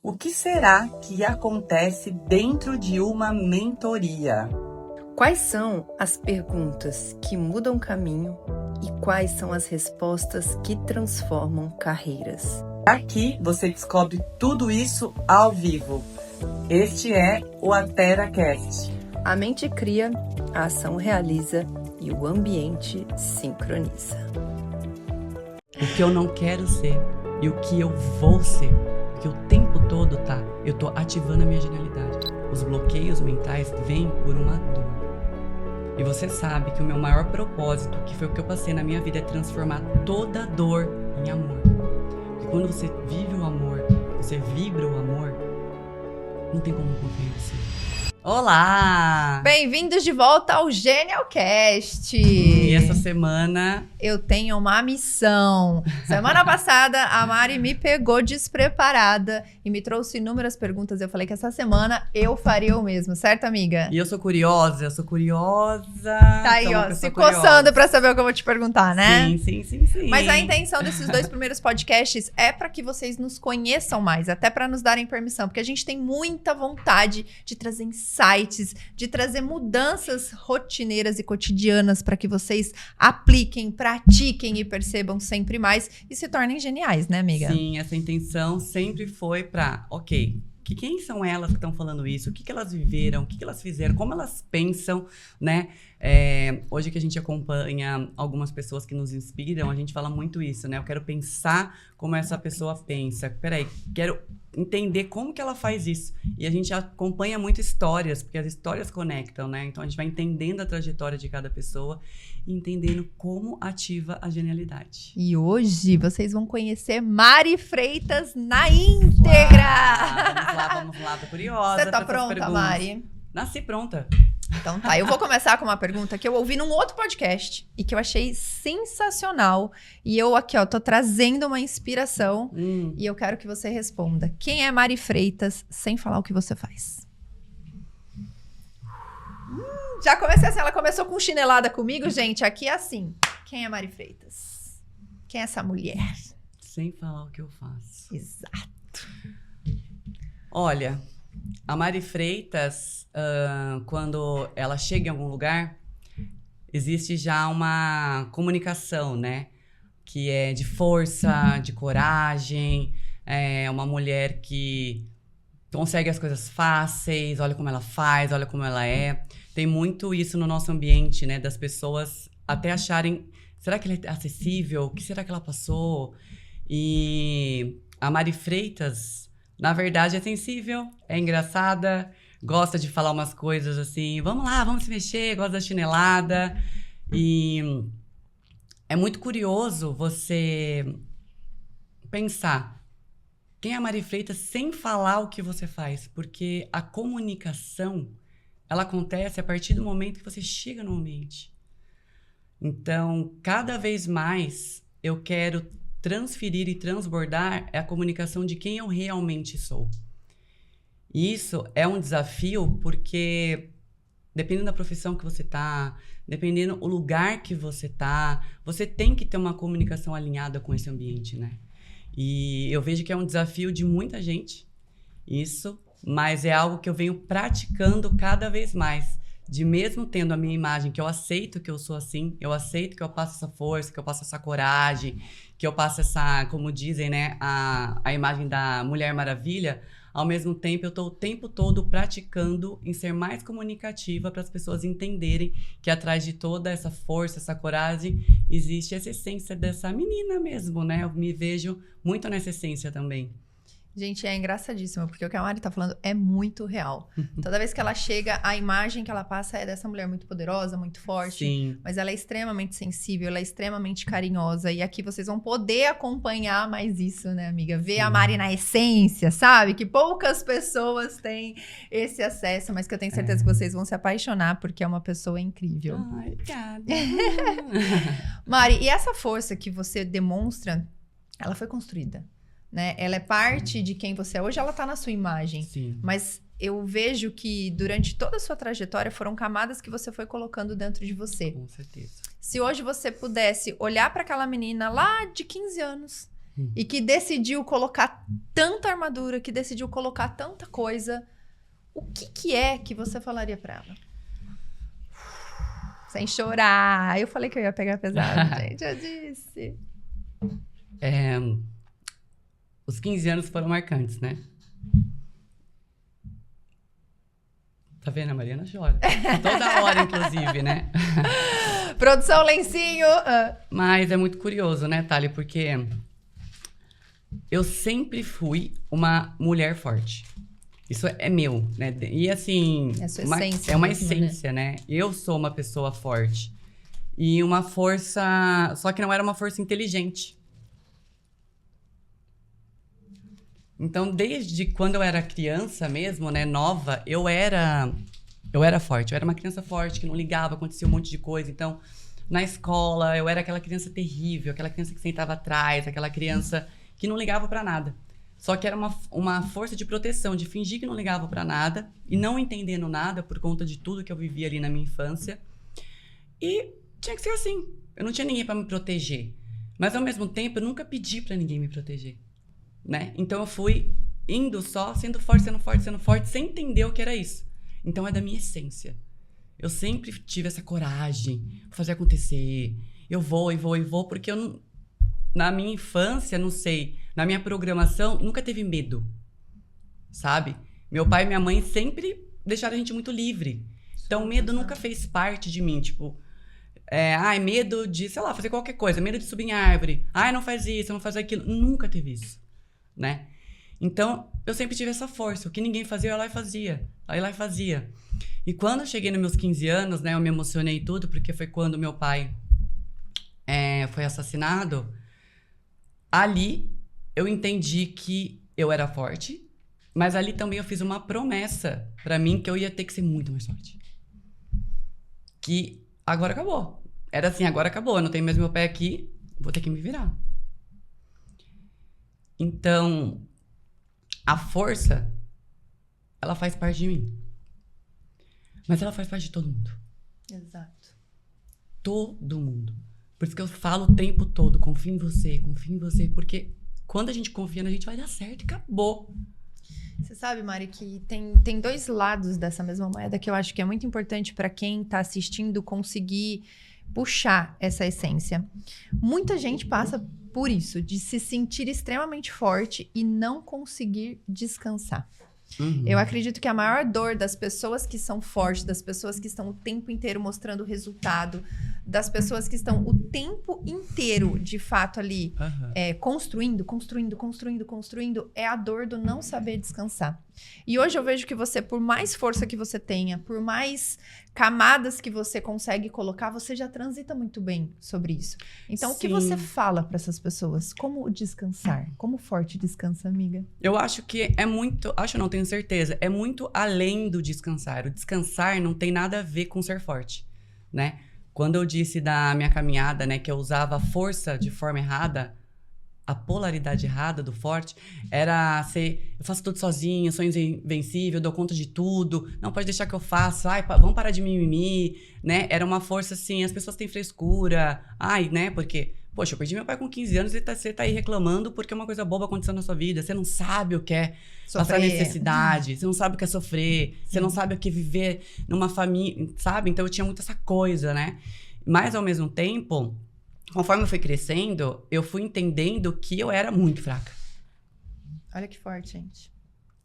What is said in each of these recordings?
O que será que acontece dentro de uma mentoria? Quais são as perguntas que mudam caminho e quais são as respostas que transformam carreiras? Aqui você descobre tudo isso ao vivo. Este é o AteraCast. A mente cria, a ação realiza e o ambiente sincroniza. O que eu não quero ser e o que eu vou ser. Porque o tempo todo, eu tô ativando a minha genialidade. Os bloqueios mentais vêm por uma dor. E você sabe que o meu maior propósito, que foi o que eu passei na minha vida, é transformar toda dor em amor. Porque quando você vive o amor, você vibra o amor, não tem como confiar em você. Olá! Bem-vindos de volta ao GenialCast! E essa semana eu tenho uma missão. Semana passada, a Mari me pegou despreparada e me trouxe inúmeras perguntas. Eu falei que essa semana eu faria o mesmo, certo, amiga? E eu sou curiosa. Tá aí, ó, se coçando pra saber o que eu vou te perguntar, né? Sim. Mas a intenção desses 2 primeiros podcasts é pra que vocês nos conheçam mais, até pra nos darem permissão, porque a gente tem muita vontade de trazer insights, de trazer mudanças rotineiras e cotidianas pra que vocês apliquem, pratiquem e percebam sempre mais e se tornem geniais, né, amiga? Sim, essa intenção sempre foi pra, quem são elas que estão falando isso? O que elas viveram? O que elas fizeram? Como elas pensam, né? Hoje que a gente acompanha algumas pessoas que nos inspiram, a gente fala muito isso, né? Eu quero pensar como essa pessoa pensa. Peraí, quero entender como que ela faz isso. E a gente acompanha muito histórias, porque as histórias conectam, né? Então a gente vai entendendo a trajetória de cada pessoa e entendendo como ativa a genialidade. E hoje vocês vão conhecer Mari Freitas na íntegra! Vamos lá, tô curiosa. Você tá pronta, Mari? Nasci pronta. Então tá, eu vou começar com uma pergunta que eu ouvi num outro podcast e que eu achei sensacional. E eu aqui, ó, tô trazendo uma inspiração e eu quero que você responda. Quem é Mari Freitas sem falar o que você faz? Já comecei assim, ela começou com chinelada comigo, gente. Aqui é assim. Quem é Mari Freitas? Quem é essa mulher? Sem falar o que eu faço. Exato. Olha, a Mari Freitas, quando ela chega em algum lugar, existe já uma comunicação, né? Que é de força, de coragem, é uma mulher que consegue as coisas fáceis, olha como ela faz, olha como ela é. Tem muito isso no nosso ambiente, né? Das pessoas até acharem, será que ela é acessível? O que será que ela passou? E a Mari Freitas, na verdade, é sensível, é engraçada, gosta de falar umas coisas assim, vamos lá, vamos se mexer, gosta da chinelada. E é muito curioso você pensar quem é a Mari Freitas sem falar o que você faz, porque a comunicação, ela acontece a partir do momento que você chega no ambiente. Então, cada vez mais eu quero transferir e transbordar a comunicação de quem eu realmente sou. E isso é um desafio porque, dependendo da profissão que você tá, dependendo do lugar que você tá, você tem que ter uma comunicação alinhada com esse ambiente, né? E eu vejo que é um desafio de muita gente, isso, mas é algo que eu venho praticando cada vez mais. De mesmo tendo a minha imagem, que eu aceito que eu sou assim, eu aceito que eu passo essa força, que eu passo essa coragem, que eu passo essa, como dizem, né, a imagem da Mulher Maravilha, ao mesmo tempo eu estou o tempo todo praticando em ser mais comunicativa para as pessoas entenderem que atrás de toda essa força, essa coragem, existe essa essência dessa menina mesmo, né? Eu me vejo muito nessa essência também. Gente, é engraçadíssimo, porque o que a Mari tá falando é muito real. Toda vez que ela chega, a imagem que ela passa é dessa mulher muito poderosa, muito forte. Sim. Mas ela é extremamente sensível, ela é extremamente carinhosa. E aqui vocês vão poder acompanhar mais isso, né, amiga? Ver a Mari na essência, sabe? Que poucas pessoas têm esse acesso, mas que eu tenho certeza que vocês vão se apaixonar, porque é uma pessoa incrível. Ai, obrigada. Mari, e essa força que você demonstra, ela foi construída, né? Ela é parte de quem você é. Hoje ela tá na sua imagem. Sim. Mas eu vejo que durante toda a sua trajetória foram camadas que você foi colocando dentro de você. Com certeza. Se hoje você pudesse olhar para aquela menina lá de 15 anos e que decidiu colocar tanta armadura, que decidiu colocar tanta coisa, o que é que você falaria pra ela? Sem chorar. Eu falei que eu ia pegar pesado, gente. Eu disse. Os 15 anos foram marcantes, né? Tá vendo? A Mariana chora. Toda hora, inclusive, né? Produção, lencinho. Mas é muito curioso, né, Thali? Porque eu sempre fui uma mulher forte. Isso é meu, né? E assim... É a sua essência. É uma mesmo, essência, né? Eu sou uma pessoa forte. E uma força... Só que não era uma força inteligente. Então, desde quando eu era criança mesmo, né? Nova, eu era forte. Eu era uma criança forte, que não ligava, acontecia um monte de coisa. Então, na escola, eu era aquela criança terrível. Aquela criança que sentava atrás. Aquela criança que não ligava pra nada. Só que era uma força de proteção, de fingir que não ligava pra nada e não entendendo nada por conta de tudo que eu vivia ali na minha infância. E tinha que ser assim. Eu não tinha ninguém pra me proteger. Mas, ao mesmo tempo, eu nunca pedi pra ninguém me proteger, né? Então, eu fui indo só, sendo forte, sem entender o que era isso. Então, é da minha essência. Eu sempre tive essa coragem de fazer acontecer. Eu vou, porque eu não... Na minha infância, não sei, na minha programação, nunca teve medo, sabe? Meu pai e minha mãe sempre deixaram a gente muito livre. Então, o medo nunca fez parte de mim, tipo... medo de, sei lá, fazer qualquer coisa. Medo de subir em árvore. Não faz isso, não faz aquilo. Nunca teve isso, né? Então, eu sempre tive essa força. O que ninguém fazia, eu ia lá e fazia. Aí lá e fazia. E quando eu cheguei nos meus 15 anos, né? Eu me emocionei tudo, porque foi quando meu pai foi assassinado. Ali, eu entendi que eu era forte, mas ali também eu fiz uma promessa pra mim que eu ia ter que ser muito mais forte. Que agora acabou. Era assim, agora acabou. Eu não tenho mais meu pé aqui, vou ter que me virar. Então, a força, ela faz parte de mim. Mas ela faz parte de todo mundo. Exato. Todo mundo. Por isso que eu falo o tempo todo, confia em você, porque quando a gente confia na gente vai dar certo e acabou. Você sabe, Mari, que tem dois lados dessa mesma moeda que eu acho que é muito importante para quem tá assistindo conseguir puxar essa essência. Muita gente passa por isso, de se sentir extremamente forte e não conseguir descansar. Uhum. Eu acredito que a maior dor das pessoas que são fortes, das pessoas que estão o tempo inteiro mostrando resultado, das pessoas que estão o tempo inteiro, de fato, ali, construindo, é a dor do não saber descansar. E hoje eu vejo que você, por mais força que você tenha, por mais camadas que você consegue colocar, você já transita muito bem sobre isso. Então, Sim. O que você fala para essas pessoas? Como descansar? Como forte descansa, amiga? Eu acho que é muito... Acho não, tenho certeza. É muito além do descansar. O descansar não tem nada a ver com ser forte, né? Quando eu disse da minha caminhada, né, que eu usava a força de forma errada, a polaridade errada do forte, era ser, eu faço tudo sozinho, sou invencível, dou conta de tudo, não pode deixar que eu faça, vamos parar de mimimi, né? Era uma força assim, as pessoas têm frescura, né? Porque, poxa, eu perdi meu pai com 15 anos e você tá aí reclamando porque uma coisa boba aconteceu na sua vida, você não sabe o que é passar necessidade, você não sabe o que é sofrer, você não sabe o que é viver numa família, sabe? Então eu tinha muito essa coisa, né? Mas ao mesmo tempo, conforme eu fui crescendo, eu fui entendendo que eu era muito fraca. Olha que forte, gente.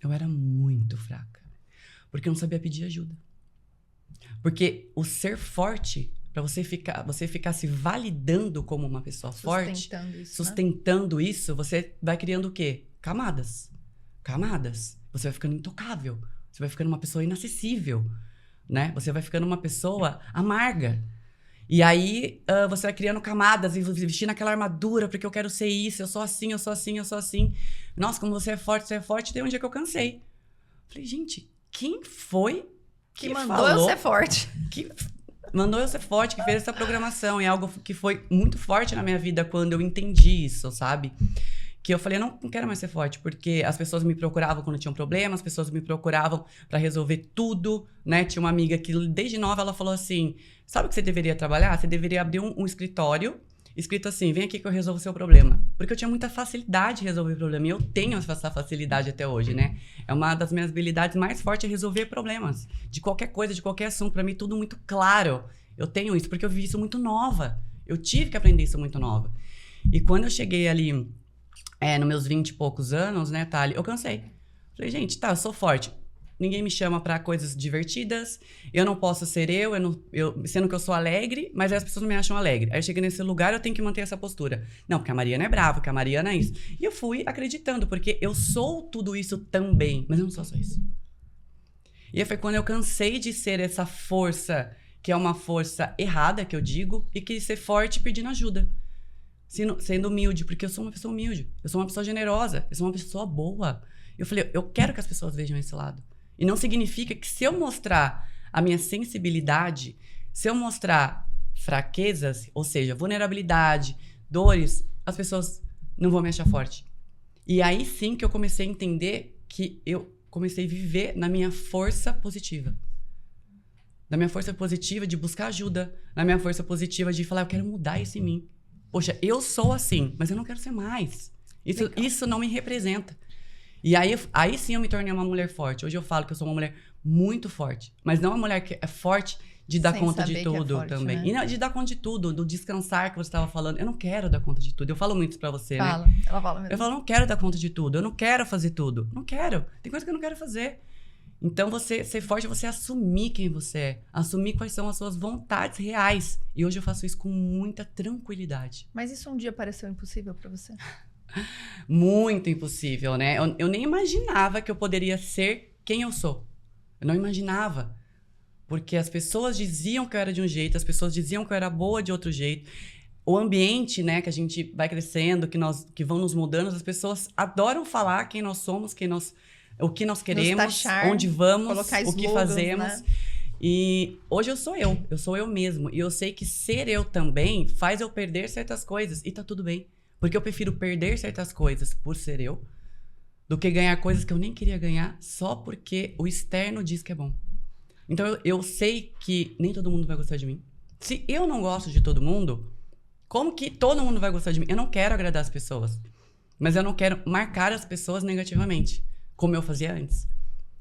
Eu era muito fraca. Porque eu não sabia pedir ajuda. Porque o ser forte, pra você ficar se validando como uma pessoa forte, sustentando isso, você vai criando o quê? Camadas. Você vai ficando intocável. Você vai ficando uma pessoa inacessível, né? Você vai ficando uma pessoa amarga. E aí, você vai criando camadas e vestindo aquela armadura, porque eu quero ser isso, eu sou assim. Nossa, como você é forte, tem um dia que eu cansei. Falei, gente, quem foi que mandou eu ser forte? Que mandou eu ser forte, que fez essa programação. E é algo que foi muito forte na minha vida quando eu entendi isso, sabe? Que eu falei, eu não quero mais ser forte, porque as pessoas me procuravam quando tinham problema, as pessoas me procuravam pra resolver tudo, né? Tinha uma amiga que, desde nova, ela falou assim, sabe o que você deveria trabalhar? Você deveria abrir um escritório escrito assim, vem aqui que eu resolvo o seu problema. Porque eu tinha muita facilidade de resolver problema. E eu tenho essa facilidade até hoje, né? É uma das minhas habilidades mais fortes, é resolver problemas. De qualquer coisa, de qualquer assunto. Pra mim, tudo muito claro. Eu tenho isso, porque eu vi isso muito nova. Eu tive que aprender isso muito nova. E quando eu cheguei ali, nos meus 20 e poucos anos, né, Thali, eu cansei. Falei, gente, tá, eu sou forte. Ninguém me chama pra coisas divertidas. Eu não posso ser sendo que eu sou alegre, mas aí as pessoas não me acham alegre. Aí eu cheguei nesse lugar, eu tenho que manter essa postura. Não, porque a Mariana é brava, porque a Mariana é isso. E eu fui acreditando, porque eu sou tudo isso também, mas eu não sou só isso. E aí foi quando eu cansei de ser essa força, que é uma força errada, que eu digo, e quis ser forte pedindo ajuda. Sendo humilde, porque eu sou uma pessoa humilde. Eu sou uma pessoa generosa, eu sou uma pessoa boa. Eu falei, eu quero que as pessoas vejam esse lado. E não significa que se eu mostrar a minha sensibilidade, se eu mostrar fraquezas, ou seja, vulnerabilidade, dores, as pessoas não vão me achar forte. E aí sim que eu comecei a entender que eu comecei a viver na minha força positiva. Na minha força positiva de buscar ajuda, na minha força positiva de falar, eu quero mudar isso em mim. Poxa, eu sou assim, mas eu não quero ser mais. Isso não me representa. E aí sim eu me tornei uma mulher forte. Hoje eu falo que eu sou uma mulher muito forte. Mas não uma mulher que é forte de dar conta de tudo forte, também. Né? E não, de dar conta de tudo, do descansar que você estava falando. Eu não quero dar conta de tudo. Eu falo muito isso pra você, né? Ela fala mesmo. Eu falo, não quero dar conta de tudo. Eu não quero fazer tudo. Não quero. Tem coisa que eu não quero fazer. Então, você ser forte é você assumir quem você é. Assumir quais são as suas vontades reais. E hoje eu faço isso com muita tranquilidade. Mas isso um dia pareceu impossível pra você? Muito impossível, né? Eu nem imaginava que eu poderia ser quem eu sou. Eu não imaginava. Porque as pessoas diziam que eu era de um jeito, as pessoas diziam que eu era boa de outro jeito. O ambiente, né, que a gente vai crescendo, que vão nos mudando, as pessoas adoram falar quem nós somos, o que nós queremos, taxar, onde vamos, o que fazemos. Né? E hoje eu sou eu mesmo. E eu sei que ser eu também faz eu perder certas coisas. E tá tudo bem. Porque eu prefiro perder certas coisas por ser eu, do que ganhar coisas que eu nem queria ganhar só porque o externo diz que é bom. Então eu sei que nem todo mundo vai gostar de mim. Se eu não gosto de todo mundo, como que todo mundo vai gostar de mim? Eu não quero agradar as pessoas. Mas eu não quero marcar as pessoas negativamente, como eu fazia antes.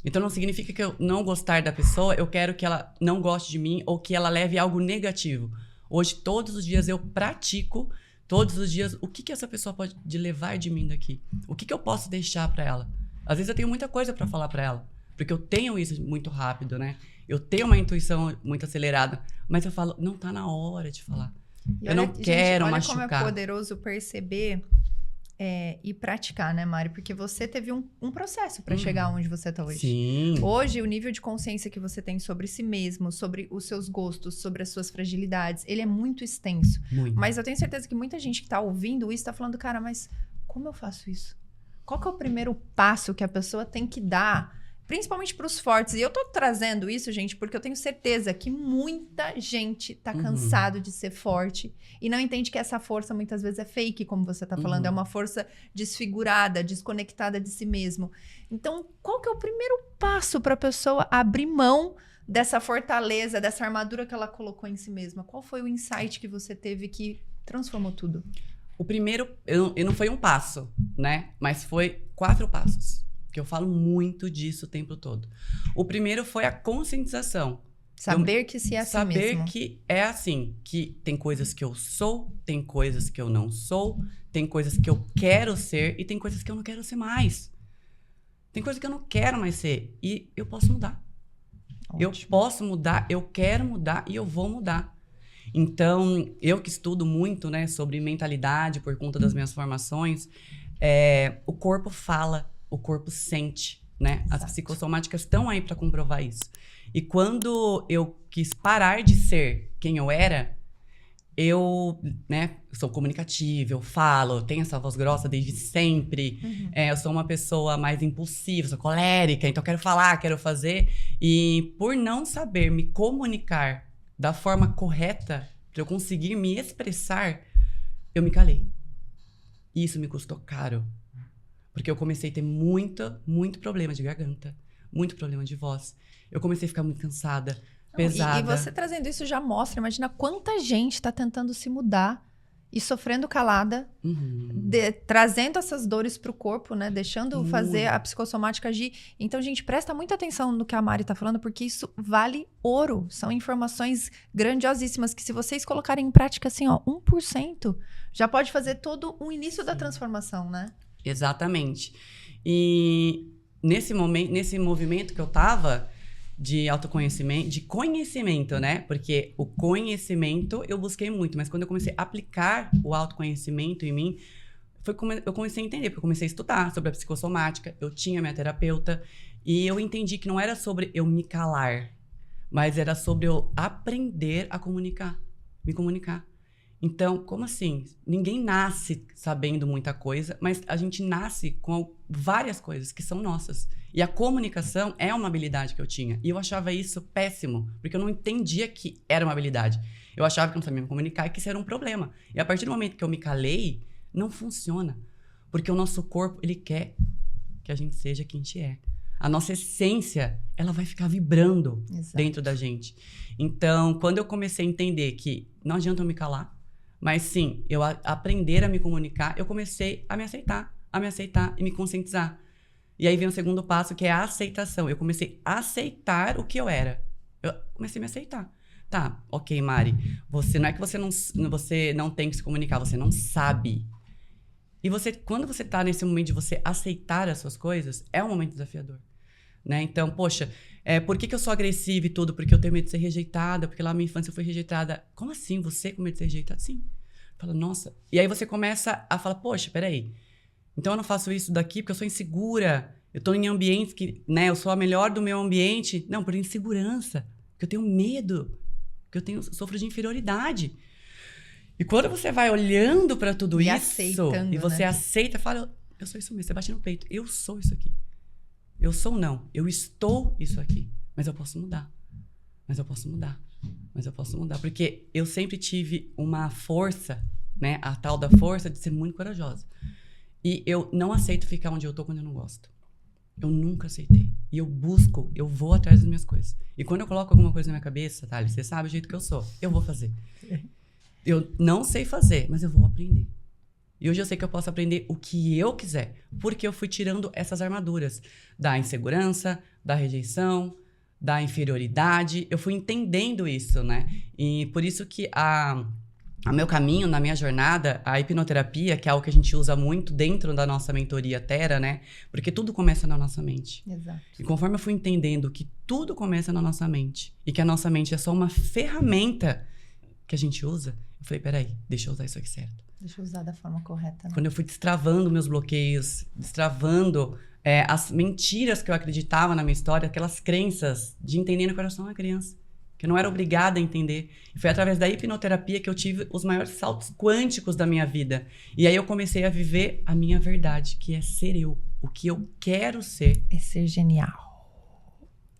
Então não significa que eu não gostar da pessoa, eu quero que ela não goste de mim ou que ela leve algo negativo. Hoje, todos os dias eu pratico, todos os dias, o que essa pessoa pode levar de mim daqui? O que eu posso deixar pra ela? Às vezes eu tenho muita coisa pra falar pra ela, porque eu tenho isso muito rápido, né? Eu tenho uma intuição muito acelerada, mas eu falo, não tá na hora de falar. Eu não quero machucar. Olha como é poderoso perceber e praticar, né, Mari? Porque você teve um processo para chegar onde você tá hoje. Sim. Hoje, o nível de consciência que você tem sobre si mesmo, sobre os seus gostos, sobre as suas fragilidades, ele é muito extenso. Muito. Mas eu tenho certeza que muita gente que tá ouvindo isso tá falando, cara, mas como eu faço isso? Qual que é o primeiro passo que a pessoa tem que dar? Principalmente para os fortes. E eu tô trazendo isso, gente, porque eu tenho certeza que muita gente tá cansado de ser forte e não entende que essa força muitas vezes é fake, como você tá falando. É uma força desfigurada, desconectada de si mesmo. Então, qual que é o primeiro passo para a pessoa abrir mão dessa fortaleza, dessa armadura que ela colocou em si mesma? Qual foi o insight que você teve que transformou tudo? O primeiro, não foi um passo, né? Mas foi 4 passos. Que eu falo muito disso o tempo todo. O primeiro foi a conscientização. Saber que se é assim saber mesmo. Que é assim. Que tem coisas que eu sou, tem coisas que eu não sou, tem coisas que eu quero ser e tem coisas que eu não quero ser mais. Tem coisas que eu não quero mais ser. E eu posso mudar. Ótimo. Eu posso mudar, eu quero mudar e eu vou mudar. Então, eu que estudo muito, né, sobre mentalidade por conta das minhas formações, o corpo fala. O corpo sente, né? Exato. As psicossomáticas estão aí para comprovar isso. E quando eu quis parar de ser quem eu era, eu sou comunicativa, eu falo, eu tenho essa voz grossa desde sempre. Eu sou uma pessoa mais impulsiva, sou colérica, então eu quero falar, quero fazer. E por não saber me comunicar da forma correta, para eu conseguir me expressar, eu me calei. E isso me custou caro. Porque eu comecei a ter muito problema de garganta, muito problema de voz. Eu comecei a ficar muito cansada, pesada. E você trazendo isso já mostra, imagina quanta gente tá tentando se mudar e sofrendo calada, trazendo essas dores pro corpo, né? Deixando fazer a psicossomática agir. Então, gente, presta muita atenção no que a Mari tá falando, porque isso vale ouro. São informações grandiosíssimas que, se vocês colocarem em prática, assim, ó, 1%, já pode fazer todo o início da transformação, né? Exatamente. E nesse movimento que eu tava de autoconhecimento, de conhecimento, né? Porque o conhecimento eu busquei muito, mas quando eu comecei a aplicar o autoconhecimento em mim, foi como eu comecei a entender, porque eu comecei a estudar sobre a psicossomática, eu tinha minha terapeuta, e eu entendi que não era sobre eu me calar, mas era sobre eu aprender a me comunicar. Então, como assim? Ninguém nasce sabendo muita coisa, mas a gente nasce com várias coisas que são nossas. E a comunicação é uma habilidade que eu tinha. E eu achava isso péssimo, porque eu não entendia que era uma habilidade. Eu achava que eu não sabia me comunicar e que isso era um problema. E a partir do momento que eu me calei, não funciona. Porque o nosso corpo, ele quer que a gente seja quem a gente é. A nossa essência, ela vai ficar vibrando dentro da gente. Então, quando eu comecei a entender que não adianta eu me calar, mas sim, eu aprender a me comunicar, eu comecei a me aceitar e me conscientizar. E aí vem o segundo passo, que é a aceitação. Eu comecei a aceitar o que eu era. Eu comecei a me aceitar. Tá, ok, Mari, não é que você não tem que se comunicar, você não sabe. E quando você tá nesse momento de você aceitar as suas coisas, é um momento desafiador. Né? Então, poxa, por que eu sou agressiva e tudo? Porque eu tenho medo de ser rejeitada, porque lá na minha infância eu fui rejeitada. Como assim? Você com medo de ser rejeitada? Sim. Fala, nossa. E aí você começa a falar, poxa, peraí. Então eu não faço isso daqui porque eu sou insegura. Eu tô em ambientes que, né, eu sou a melhor do meu ambiente. Não, por insegurança. Porque eu tenho medo. Porque eu sofro de inferioridade. E quando você vai olhando pra tudo isso, aceitando, e você né? aceita, fala, eu sou isso mesmo. Você bate no peito. Eu sou isso aqui. Eu sou não. Eu estou isso aqui. Mas eu posso mudar. Mas eu posso mudar. Porque eu sempre tive uma força, né? A tal da força de ser muito corajosa. E eu não aceito ficar onde eu tô quando eu não gosto. Eu nunca aceitei. E eu vou atrás das minhas coisas. E quando eu coloco alguma coisa na minha cabeça, Thales, você sabe o jeito que eu sou. Eu vou fazer. Eu não sei fazer, mas eu vou aprender. E hoje eu sei que eu posso aprender o que eu quiser. Porque eu fui tirando essas armaduras da insegurança, da rejeição, da inferioridade. Eu fui entendendo isso, né? E por isso que o meu caminho, na minha jornada, a hipnoterapia, que é algo que a gente usa muito dentro da nossa mentoria Thera, né? Porque tudo começa na nossa mente. Exato. E conforme eu fui entendendo que tudo começa na nossa mente e que a nossa mente é só uma ferramenta que a gente usa, eu falei, peraí, deixa eu usar isso aqui certo. Deixa eu usar da forma correta, né? Quando eu fui destravando meus bloqueios, destravando as mentiras que eu acreditava na minha história, aquelas crenças de entender no coração da criança, que eu não era obrigada a entender. E foi através da hipnoterapia que eu tive os maiores saltos quânticos da minha vida. E aí eu comecei a viver a minha verdade, que é ser eu. O que eu quero ser. É ser genial.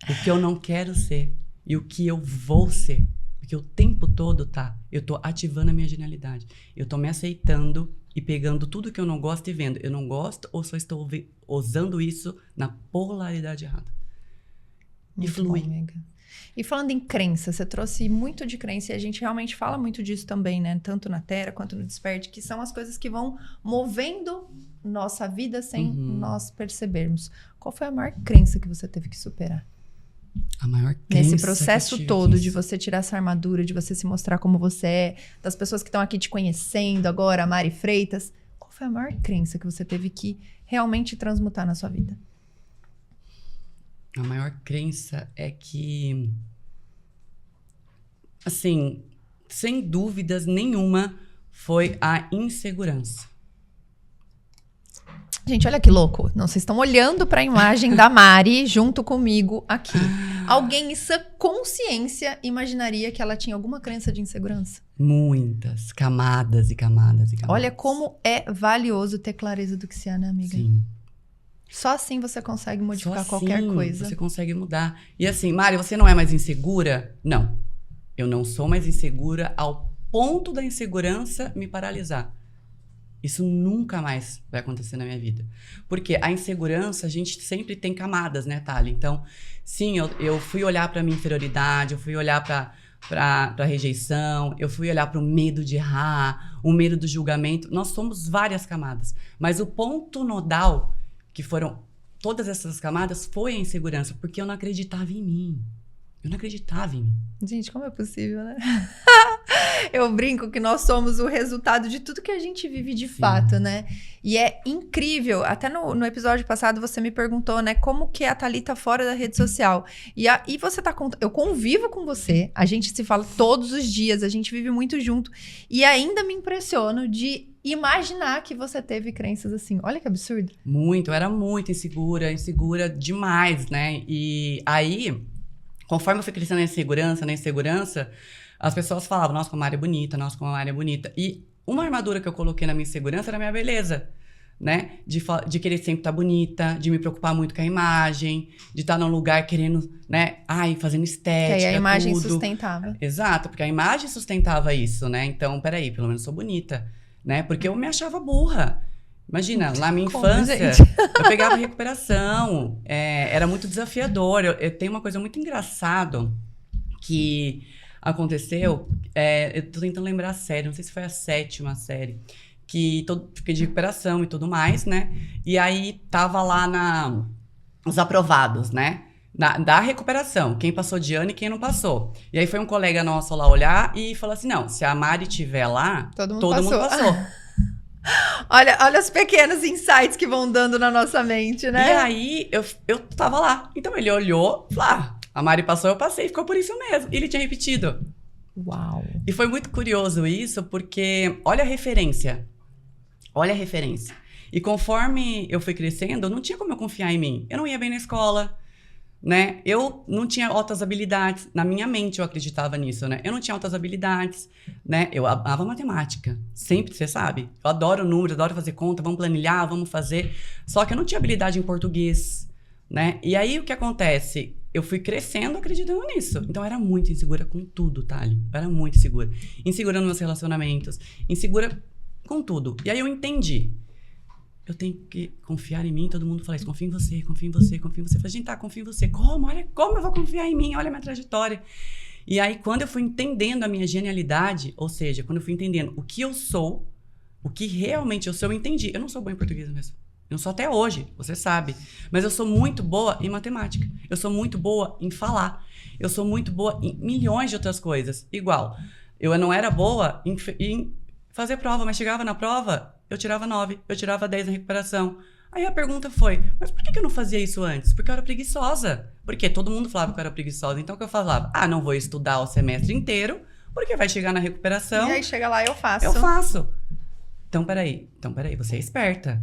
O que eu não quero ser. E o que eu vou ser. Porque o tempo todo, eu tô ativando a minha genialidade. Eu tô me aceitando e pegando tudo que eu não gosto e vendo. Eu não gosto ou só estou usando isso na polaridade errada. Muito e flui. Bom, amiga. E falando em crença, você trouxe muito de crença e a gente realmente fala muito disso também, né? Tanto na Thera quanto no Desperte, que são as coisas que vão movendo nossa vida sem nós percebermos. Qual foi a maior crença que você teve que superar? A maior crença nesse processo todo de você tirar essa armadura, de você se mostrar como você é, das pessoas que estão aqui te conhecendo agora, a Mari Freitas, qual foi a maior crença que você teve que realmente transmutar na sua vida? A maior crença é que, assim, sem dúvidas nenhuma, foi a insegurança. Gente, olha que louco. Não, vocês estão olhando para a imagem da Mari junto comigo aqui. Alguém em sã consciência imaginaria que ela tinha alguma crença de insegurança? Muitas camadas e camadas e camadas. Olha como é valioso ter clareza do que se é, né, amiga? Sim. Só assim você consegue modificar Só qualquer assim coisa. Você consegue mudar. E assim, Mari, você não é mais insegura? Não. Eu não sou mais insegura ao ponto da insegurança me paralisar. Isso nunca mais vai acontecer na minha vida. Porque a insegurança, a gente sempre tem camadas, né, Thali? Então, sim, eu fui olhar pra minha inferioridade, eu fui olhar pra rejeição, eu fui olhar pro medo de errar, o medo do julgamento. Nós somos várias camadas. Mas o ponto nodal, que foram todas essas camadas, foi a insegurança, porque eu não acreditava em mim. Eu não acreditava em mim. Gente, como é possível, né? Eu brinco que nós somos o resultado de tudo que a gente vive de fato, né? E é incrível. Até no episódio passado você me perguntou, né? Como que é a Thalita fora da rede social. E você tá contando... Eu convivo com você. A gente se fala todos os dias. A gente vive muito junto. E ainda me impressiono de imaginar que você teve crenças assim. Olha que absurdo. Muito. Eu era muito insegura demais, né? E aí... Conforme eu fui crescendo na insegurança, as pessoas falavam, nossa, como a Mari é bonita, nossa, como a Mari é bonita. E uma armadura que eu coloquei na minha insegurança era a minha beleza, né? De querer sempre estar bonita, de me preocupar muito com a imagem, de estar num lugar querendo, né? Fazendo estética, que aí a imagem tudo. sustentava. Exato, porque a imagem sustentava isso, né? Então, peraí, pelo menos sou bonita, né? Porque eu me achava burra. Imagina, na minha infância, eu pegava recuperação, era muito desafiador. Eu tenho uma coisa muito engraçada que aconteceu, eu tô tentando lembrar a série, não sei se foi a 7ª série, que fiquei de recuperação e tudo mais, né? E aí tava lá os aprovados, né? Da recuperação, quem passou de ano e quem não passou. E aí foi um colega nosso lá olhar e falou assim, não, se a Mari estiver lá, todo mundo passou. Olha os pequenos insights que vão dando na nossa mente, né? E aí, eu tava lá. Então, ele olhou e falou, a Mari passou, eu passei. Ficou por isso mesmo. E ele tinha repetido. Uau! E foi muito curioso isso, porque olha a referência. Olha a referência. E conforme eu fui crescendo, não tinha como eu confiar em mim. Eu não ia bem na escola, né? Eu não tinha altas habilidades. Na minha mente eu acreditava nisso, né? Eu não tinha altas habilidades, né? Eu amava matemática. Sempre, você sabe. Eu adoro números, adoro fazer conta, vamos planilhar, vamos fazer. Só que eu não tinha habilidade em português, né? E aí o que acontece? Eu fui crescendo acreditando nisso. Então eu era muito insegura com tudo, Thali. Eu era muito insegura. Insegura nos meus relacionamentos, insegura com tudo. E aí eu entendi. Eu tenho que confiar em mim. Todo mundo fala isso. Confia em você, confia em você, confia em você. Eu falei, gente, confia em você. Como? Olha como eu vou confiar em mim. Olha a minha trajetória. E aí, quando eu fui entendendo a minha genialidade, ou seja, quando eu fui entendendo o que eu sou, o que realmente eu sou, eu entendi. Eu não sou boa em português mesmo. Eu não sou até hoje, você sabe. Mas eu sou muito boa em matemática. Eu sou muito boa em falar. Eu sou muito boa em milhões de outras coisas. Igual, eu não era boa em fazer prova, mas chegava na prova... Eu tirava 9, eu tirava 10 na recuperação. Aí a pergunta foi, mas por que eu não fazia isso antes? Porque eu era preguiçosa. Porque todo mundo falava que eu era preguiçosa. Então o que eu falava? Não vou estudar o semestre inteiro, porque vai chegar na recuperação. E aí chega lá, eu faço. Eu faço. Então, peraí, você é esperta.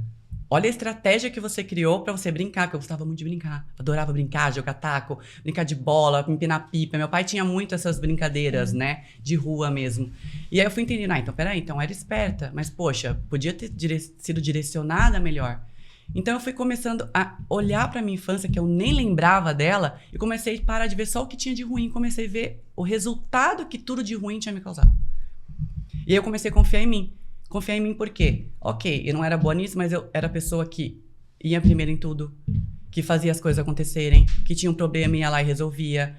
Olha a estratégia que você criou pra você brincar, porque eu gostava muito de brincar. Adorava brincar, jogar taco, brincar de bola, empinar pipa. Meu pai tinha muito essas brincadeiras, né? De rua mesmo. E aí eu fui entendendo, então peraí, então eu era esperta. Mas, poxa, podia ter sido direcionada melhor. Então eu fui começando a olhar pra minha infância, que eu nem lembrava dela, e comecei a parar de ver só o que tinha de ruim. Comecei a ver o resultado que tudo de ruim tinha me causado. E aí eu comecei a confiar em mim. Confiar em mim por quê? Ok, eu não era boa nisso, mas eu era a pessoa que ia primeiro em tudo, que fazia as coisas acontecerem, que tinha um problema, ia lá e resolvia.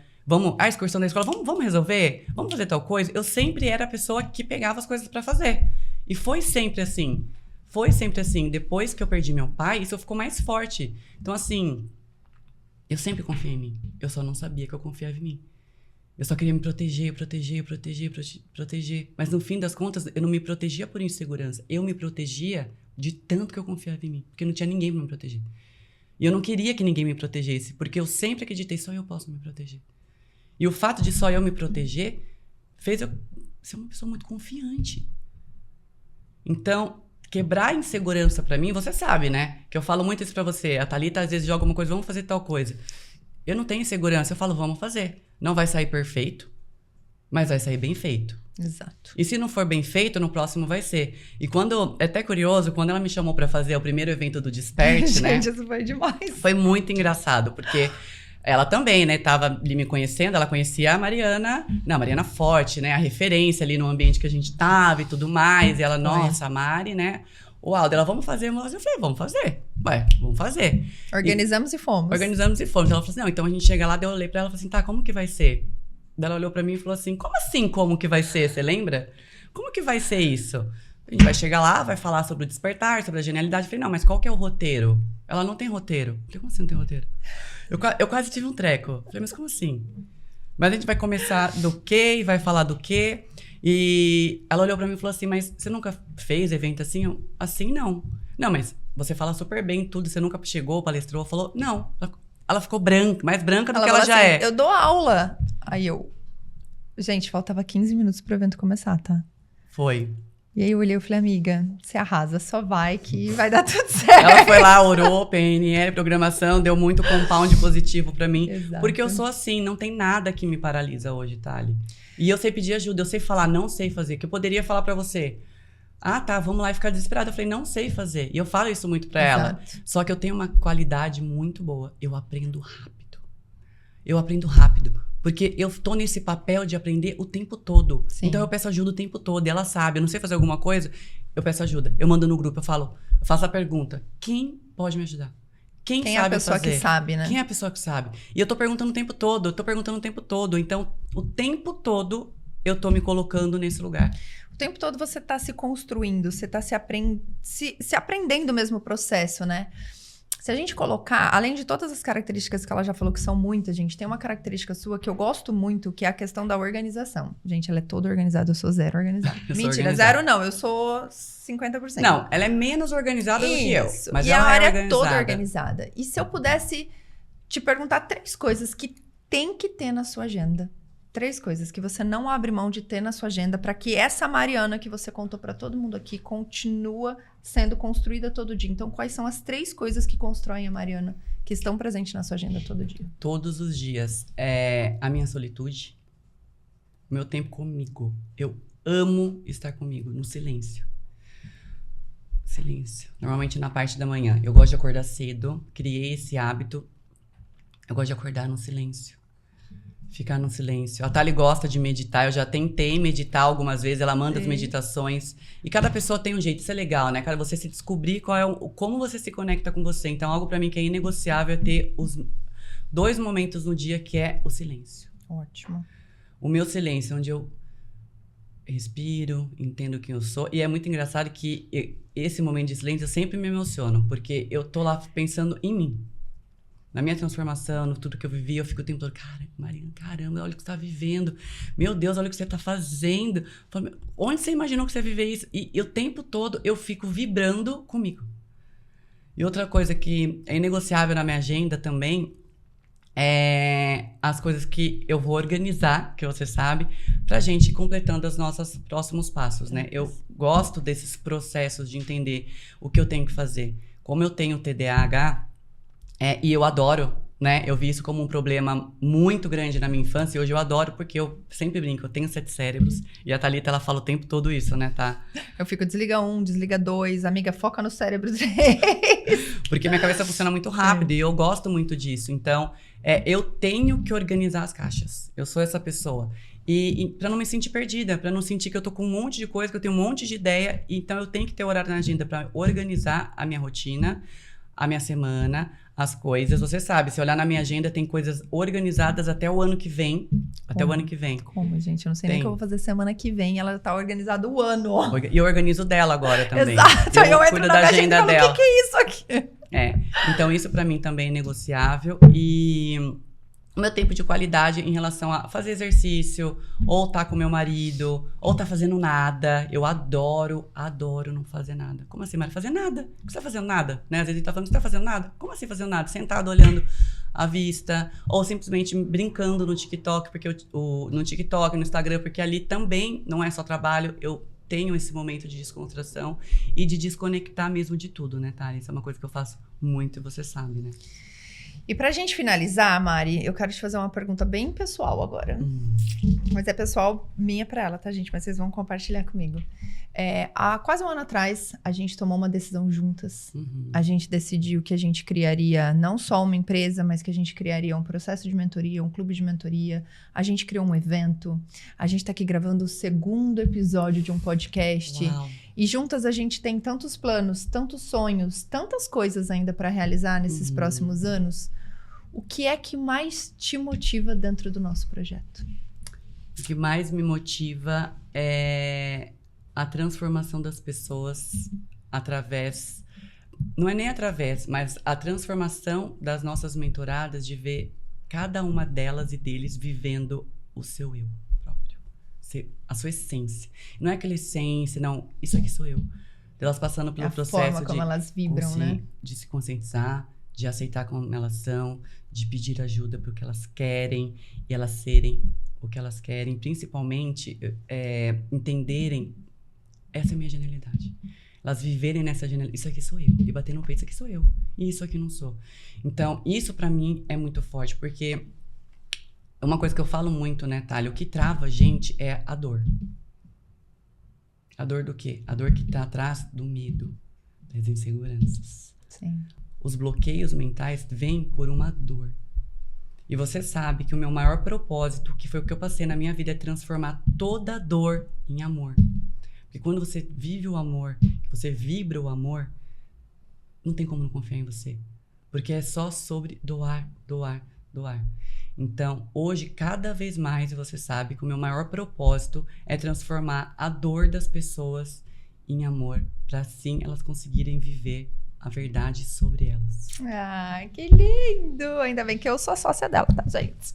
A excursão da escola, vamos resolver? Vamos fazer tal coisa? Eu sempre era a pessoa que pegava as coisas pra fazer. E foi sempre assim. Foi sempre assim. Depois que eu perdi meu pai, isso ficou mais forte. Então, assim, eu sempre confiei em mim. Eu só não sabia que eu confiava em mim. Eu só queria me proteger. Mas no fim das contas, eu não me protegia por insegurança. Eu me protegia de tanto que eu confiava em mim. Porque não tinha ninguém pra me proteger. E eu não queria que ninguém me protegesse. Porque eu sempre acreditei, só eu posso me proteger. E o fato de só eu me proteger fez eu ser uma pessoa muito confiante. Então, quebrar a insegurança pra mim, você sabe, né? Que eu falo muito isso pra você. A Thalita às vezes joga uma coisa, vamos fazer tal coisa. Eu não tenho insegurança, eu falo, vamos fazer. Não vai sair perfeito, mas vai sair bem feito. Exato. E se não for bem feito, no próximo vai ser. E é até curioso, quando ela me chamou pra fazer o primeiro evento do Desperte, né? Gente, isso foi demais. Foi muito engraçado, porque ela também, né, tava ali me conhecendo, ela conhecia a Mariana, a Mariana Forte, né, a referência ali no ambiente que a gente tava e tudo mais. E ela, nossa, a Mari, né? O Aldo, ela, vamos fazer? Eu falei, vamos fazer. Vamos fazer. Organizamos e fomos. Ela falou assim, não, então a gente chega lá, daí eu olhei pra ela e falei assim, tá, como que vai ser? Daí ela olhou pra mim e falou assim, como assim, como que vai ser? Você lembra? Como que vai ser isso? A gente vai chegar lá, vai falar sobre o despertar, sobre a genialidade. Eu falei, não, mas qual que é o roteiro? Ela não tem roteiro. Eu falei, como assim não tem roteiro? Eu quase tive um treco. Eu falei, mas como assim? Mas a gente vai começar do quê e vai falar do quê. E ela olhou pra mim e falou assim, mas você nunca fez evento assim? Assim, não. Não, mas você fala super bem tudo, você nunca chegou, palestrou, falou, não. Ela ficou branca, mais branca do que ela já é. Eu dou aula. Aí eu... Gente, faltava 15 minutos pro evento começar, tá? Foi. E aí eu olhei e falei, amiga, você arrasa, só vai que vai dar tudo certo. Ela foi lá, orou, PNL, programação, deu muito compound positivo pra mim. Exato. Porque eu sou assim, não tem nada que me paralisa hoje, Thali. E eu sei pedir ajuda, eu sei falar, não sei fazer. Que eu poderia falar pra você, ah, tá, vamos lá e ficar desesperada. Eu falei, não sei fazer. E eu falo isso muito pra ela. Só que eu tenho uma qualidade muito boa. Eu aprendo rápido. Porque eu tô nesse papel de aprender o tempo todo. Sim. Então eu peço ajuda o tempo todo. E ela sabe, eu não sei fazer alguma coisa, eu peço ajuda. Eu mando no grupo, eu faço a pergunta. Quem pode me ajudar? Quem sabe é a pessoa fazer? que sabe, né? Quem é a pessoa que sabe? E eu tô perguntando o tempo todo, Então, o tempo todo, eu tô me colocando nesse lugar. O tempo todo você tá se construindo, você tá se aprendendo mesmo o processo, né? Se a gente colocar, além de todas as características que ela já falou que são muitas, gente, tem uma característica sua que eu gosto muito, que é a questão da organização. Gente, ela é toda organizada, eu sou zero organizada. Mentira, organizada. Zero não, eu sou 50%. Não, ela é menos organizada do que eu. Mas e ela a área é organizada. toda organizada. E se eu pudesse te perguntar 3 coisas que tem que ter na sua agenda? 3 coisas que você não abre mão de ter na sua agenda para que essa Mariana que você contou para todo mundo aqui continua sendo construída todo dia. Então, quais são as 3 coisas que constroem a Mariana que estão presentes na sua agenda todo dia? Todos os dias. A minha solitude, o meu tempo comigo. Eu amo estar comigo, no silêncio. Silêncio. Normalmente na parte da manhã. Eu gosto de acordar cedo, criei esse hábito. Eu gosto de acordar no silêncio. Ficar no silêncio. A Thali gosta de meditar. Eu já tentei meditar algumas vezes. Ela manda as meditações. E cada pessoa tem um jeito. Isso é legal, né? Cara, você se descobrir como você se conecta com você. Então, algo pra mim que é inegociável é ter os 2 momentos no dia que é o silêncio. Ótimo. O meu silêncio, onde eu respiro, entendo quem eu sou. E é muito engraçado que esse momento de silêncio eu sempre me emociono. Porque eu tô lá pensando em mim. Na minha transformação, no tudo que eu vivi, eu fico o tempo todo, Mariana, caramba, olha o que você tá vivendo. Meu Deus, olha o que você tá fazendo. Onde você imaginou que você ia viver isso? E o tempo todo eu fico vibrando comigo. E outra coisa que é inegociável na minha agenda também é as coisas que eu vou organizar, que você sabe, pra gente ir completando os nossos próximos passos, né? Eu gosto desses processos de entender o que eu tenho que fazer. Como eu tenho TDAH, e eu adoro, né? Eu vi isso como um problema muito grande na minha infância e hoje eu adoro porque eu sempre brinco, eu tenho 7 cérebros e a Thalita, ela fala o tempo todo isso, né, tá? Eu fico desliga 1, desliga 2, amiga, foca no cérebro 3. Porque minha cabeça funciona muito rápido e eu gosto muito disso. Então, eu tenho que organizar as caixas. Eu sou essa pessoa. E pra não me sentir perdida, pra não sentir que eu tô com um monte de coisa, que eu tenho um monte de ideia. Então, eu tenho que ter horário na agenda pra organizar a minha rotina, a minha semana, as coisas. Você sabe, se olhar na minha agenda, tem coisas organizadas até o ano que vem. Até o ano que vem. Como, gente? Eu não sei nem o que eu vou fazer semana que vem. Ela tá organizada o ano. E eu organizo dela agora também. Exato. Aí eu entro cuido na da minha agenda agenda e dela. falo, o que é isso aqui? Então isso pra mim também é negociável. E o meu tempo de qualidade em relação a fazer exercício, ou tá com meu marido, ou tá fazendo nada. Eu adoro não fazer nada. Como assim, Mari? Fazer nada? Por que você tá fazendo nada? Né? Às vezes ele tá falando, você tá fazendo nada? Como assim fazendo nada? Sentado olhando a vista, ou simplesmente brincando no TikTok, porque no TikTok, no Instagram, porque ali também não é só trabalho, eu tenho esse momento de descontração e de desconectar mesmo de tudo, né, Thali? Isso é uma coisa que eu faço muito e você sabe, né? E pra gente finalizar, Mari, eu quero te fazer uma pergunta bem pessoal agora. Mas é pessoal minha pra ela, tá, gente? Mas vocês vão compartilhar comigo. Há quase um ano atrás, a gente tomou uma decisão juntas. A gente decidiu que a gente criaria não só uma empresa, mas que a gente criaria um processo de mentoria, um clube de mentoria. A gente criou um evento. A gente tá aqui gravando o 2º episódio de um podcast. Uau. E juntas a gente tem tantos planos, tantos sonhos, tantas coisas ainda para realizar nesses próximos anos. O que é que mais te motiva dentro do nosso projeto? O que mais me motiva é a transformação das pessoas através... Não é nem através, mas a transformação das nossas mentoradas de ver cada uma delas e deles vivendo o seu eu próprio. A sua essência. Não é aquela essência, não. Isso aqui sou eu. Elas passando pelo processo forma como elas vibram, né? De se conscientizar, de aceitar como elas são, de pedir ajuda para o que elas querem e elas serem o que elas querem. Principalmente, entenderem essa é a minha genialidade. Elas viverem nessa genialidade. Isso aqui sou eu. E bater no peito, isso aqui sou eu. E isso aqui não sou. Então, isso pra mim é muito forte. Porque uma coisa que eu falo muito, né, Thalia? O que trava a gente é a dor. A dor do quê? A dor que tá atrás do medo. Das inseguranças. Sim. Os bloqueios mentais vêm por uma dor. E você sabe que o meu maior propósito, que foi o que eu passei na minha vida, é transformar toda dor em amor. Porque quando você vive o amor, que você vibra o amor, não tem como não confiar em você. Porque é só sobre doar, doar, doar. Então, hoje, cada vez mais, você sabe que o meu maior propósito é transformar a dor das pessoas em amor, para assim elas conseguirem viver a verdade sobre elas. Ah, que lindo! Ainda bem que eu sou sócia dela, tá, gente?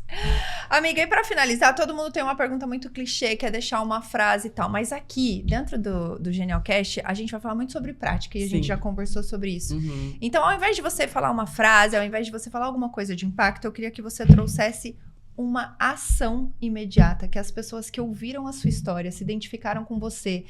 Amiga, e pra finalizar, todo mundo tem uma pergunta muito clichê, que é deixar uma frase e tal. Mas aqui, dentro do Genialcast, a gente vai falar muito sobre prática e a gente já conversou sobre isso. Uhum. Então, ao invés de você falar uma frase, ao invés de você falar alguma coisa de impacto, eu queria que você trouxesse uma ação imediata, que as pessoas que ouviram a sua história, se identificaram com você,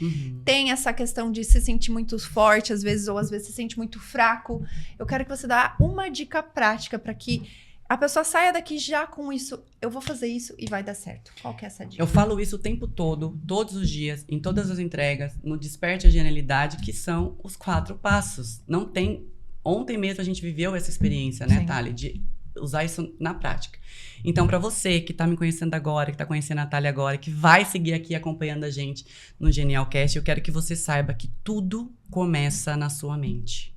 tem essa questão de se sentir muito forte às vezes, ou às vezes se sente muito fraco. Eu quero que você dê uma dica prática para que a pessoa saia daqui já com isso. Eu vou fazer isso e vai dar certo. Qual que é essa dica? Eu falo isso o tempo todo, todos os dias, em todas as entregas, no Desperte a Genialidade, que são os 4 passos. Não tem... Ontem mesmo a gente viveu essa experiência, né, Thalia? De usar isso na prática. Então, para você que tá me conhecendo agora, que tá conhecendo a Thalia agora, que vai seguir aqui acompanhando a gente no Genialcast, eu quero que você saiba que tudo começa na sua mente.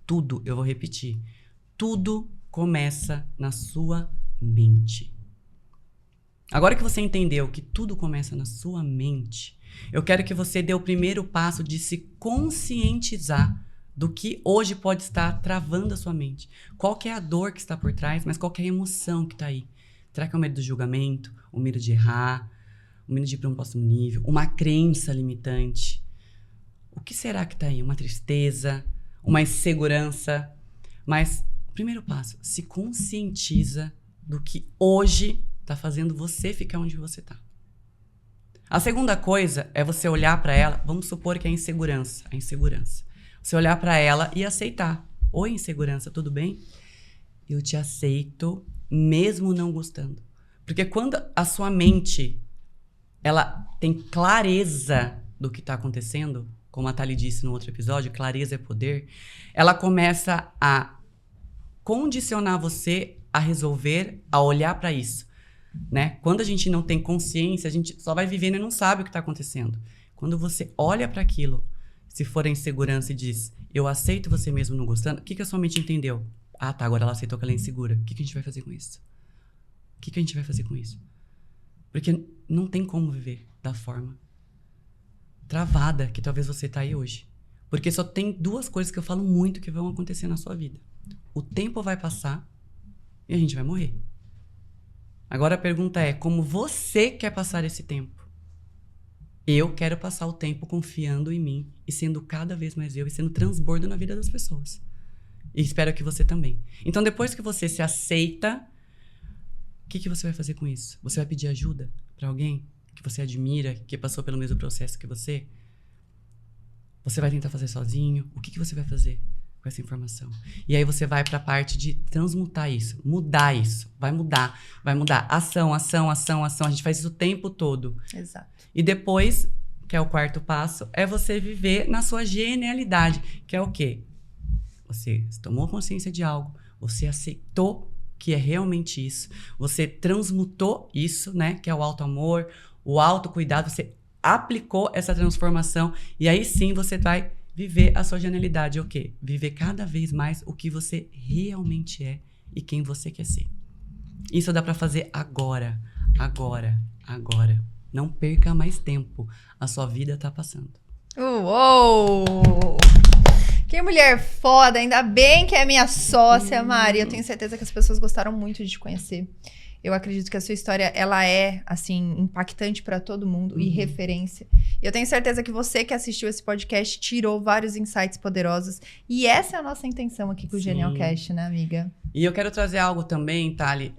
Tudo, eu vou repetir. Tudo começa na sua mente. Agora que você entendeu que tudo começa na sua mente, eu quero que você dê o primeiro passo de se conscientizar do que hoje pode estar travando a sua mente. Qual que é a dor que está por trás, mas qual que é a emoção que está aí? Será que é o medo do julgamento, o medo de errar, o medo de ir para um próximo nível, uma crença limitante? O que será que está aí? Uma tristeza, uma insegurança? Mas o primeiro passo, se conscientiza do que hoje está fazendo você ficar onde você está. A segunda coisa é você olhar para ela, vamos supor que é a insegurança. Você olhar para ela e aceitar. Oi, insegurança, tudo bem? Eu te aceito, mesmo não gostando. Porque quando a sua mente, ela tem clareza do que está acontecendo, como a Thalia disse no outro episódio, clareza é poder, ela começa a condicionar você a resolver, a olhar para isso, né? Quando a gente não tem consciência, a gente só vai vivendo e não sabe o que está acontecendo. Quando você olha para aquilo, se for a insegurança e diz, eu aceito você mesmo não gostando, o que a sua mente entendeu? Ah, tá, agora ela aceitou que ela é insegura. O que a gente vai fazer com isso? O que a gente vai fazer com isso? Porque não tem como viver da forma travada que talvez você tá aí hoje. Porque só tem 2 coisas que eu falo muito que vão acontecer na sua vida. O tempo vai passar e a gente vai morrer. Agora a pergunta é, como você quer passar esse tempo? Eu quero passar o tempo confiando em mim e sendo cada vez mais eu e sendo transbordo na vida das pessoas. E espero que você também. Então, depois que você se aceita, o que você vai fazer com isso? Você vai pedir ajuda para alguém que você admira, que passou pelo mesmo processo que você? Você vai tentar fazer sozinho? O que você vai fazer com essa informação? E aí você vai para a parte de transmutar isso, mudar isso. Vai mudar, vai mudar. Ação, ação, ação, ação. A gente faz isso o tempo todo. Exato. E depois, que é o 4º passo, é você viver na sua genialidade, que é o quê? Você tomou consciência de algo, você aceitou que é realmente isso, você transmutou isso, né? Que é o auto-amor, o autocuidado, você aplicou essa transformação e aí sim você vai viver a sua genialidade, o quê? Viver cada vez mais o que você realmente é e quem você quer ser. Isso dá pra fazer agora, agora, agora. Não perca mais tempo. A sua vida tá passando. Uou! Que mulher foda, ainda bem que é minha sócia, Mari. Eu tenho certeza que as pessoas gostaram muito de te conhecer. Eu acredito que a sua história, ela é, assim, impactante pra todo mundo e referência. E eu tenho certeza que você que assistiu esse podcast tirou vários insights poderosos. E essa é a nossa intenção aqui com o Sim. Genialcast, né, amiga? E eu quero trazer algo também, Thali,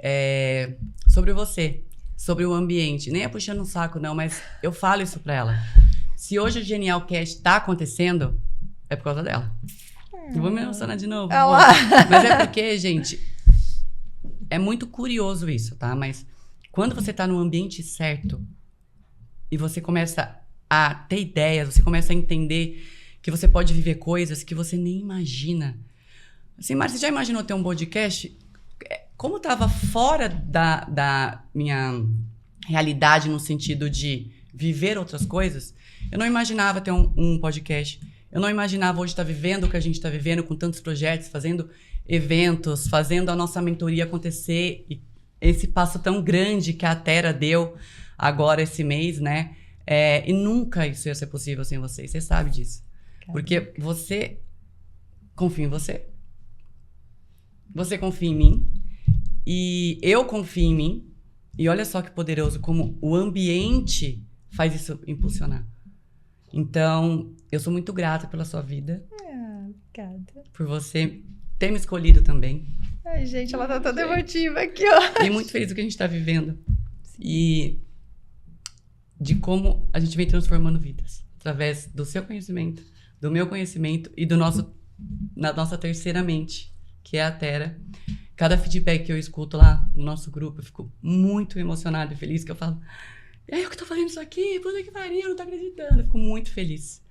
sobre você, sobre o ambiente. Nem é puxando um saco, não, mas eu falo isso pra ela. Se hoje o Genialcast tá acontecendo, é por causa dela. Eu vou me emocionar de novo. Mas é porque, gente, é muito curioso isso, tá? Mas quando você tá no ambiente certo e você começa a ter ideias, você começa a entender que você pode viver coisas que você nem imagina. Assim, Mari, você já imaginou ter um podcast? Como estava fora da minha realidade no sentido de viver outras coisas, eu não imaginava ter um podcast. Eu não imaginava hoje estar vivendo o que a gente está vivendo com tantos projetos, fazendo eventos, fazendo a nossa mentoria acontecer. E esse passo tão grande que a Terra deu agora esse mês, né? E nunca isso ia ser possível sem vocês. Você sabe disso. Caramba. Porque você confia em você. Você confia em mim. E eu confio em mim. E olha só que poderoso como o ambiente faz isso impulsionar. Então, eu sou muito grata pela sua vida. Obrigada. Por você ter me escolhido também. Ai, gente, ela tá toda emotiva aqui, ó. E muito feliz do que a gente tá vivendo. E de como a gente vem transformando vidas. Através do seu conhecimento, do meu conhecimento e na nossa terceira mente, que é a Terra. Cada feedback que eu escuto lá no nosso grupo, eu fico muito emocionada e feliz, que eu falo, é eu que tô fazendo isso aqui, puta que pariu, eu não tô acreditando. Eu fico muito feliz.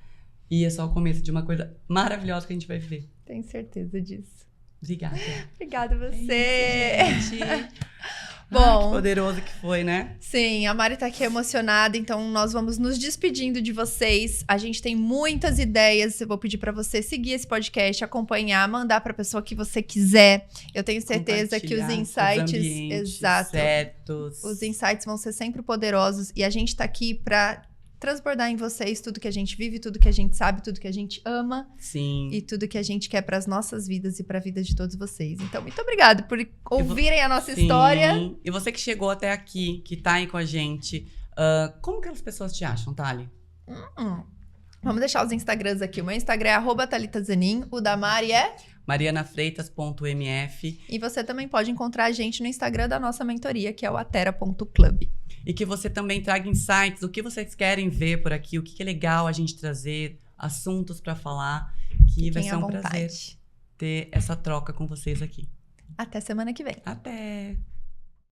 E é só o começo de uma coisa maravilhosa que a gente vai viver. Tenho certeza disso. Obrigada. Obrigada a você. É isso, gente. Bom, que poderoso que foi, né? sim, a Mari tá aqui emocionada, então nós vamos nos despedindo de vocês. A gente tem muitas ideias, eu vou pedir pra você seguir esse podcast, acompanhar, mandar pra pessoa que você quiser. Eu tenho certeza que os insights, exato, certos. os insights vão ser sempre poderosos e a gente tá aqui pra transbordar em vocês tudo que a gente vive, tudo que a gente sabe, tudo que a gente ama. Sim. E tudo que a gente quer para as nossas vidas e para a vida de todos vocês. Então, muito obrigada por ouvirem a nossa história. E você que chegou até aqui, que tá aí com a gente, como que as pessoas te acham, Thali? Vamos deixar os Instagrams aqui. O meu Instagram é @thalitazanin, o da Mari é marianafreitas.mf. E você também pode encontrar a gente no Instagram da nossa mentoria, que é o atera.club. E que você também traga insights, o que vocês querem ver por aqui, o que é legal a gente trazer, assuntos para falar, que vai ser um prazer ter essa troca com vocês aqui. Até semana que vem. Até!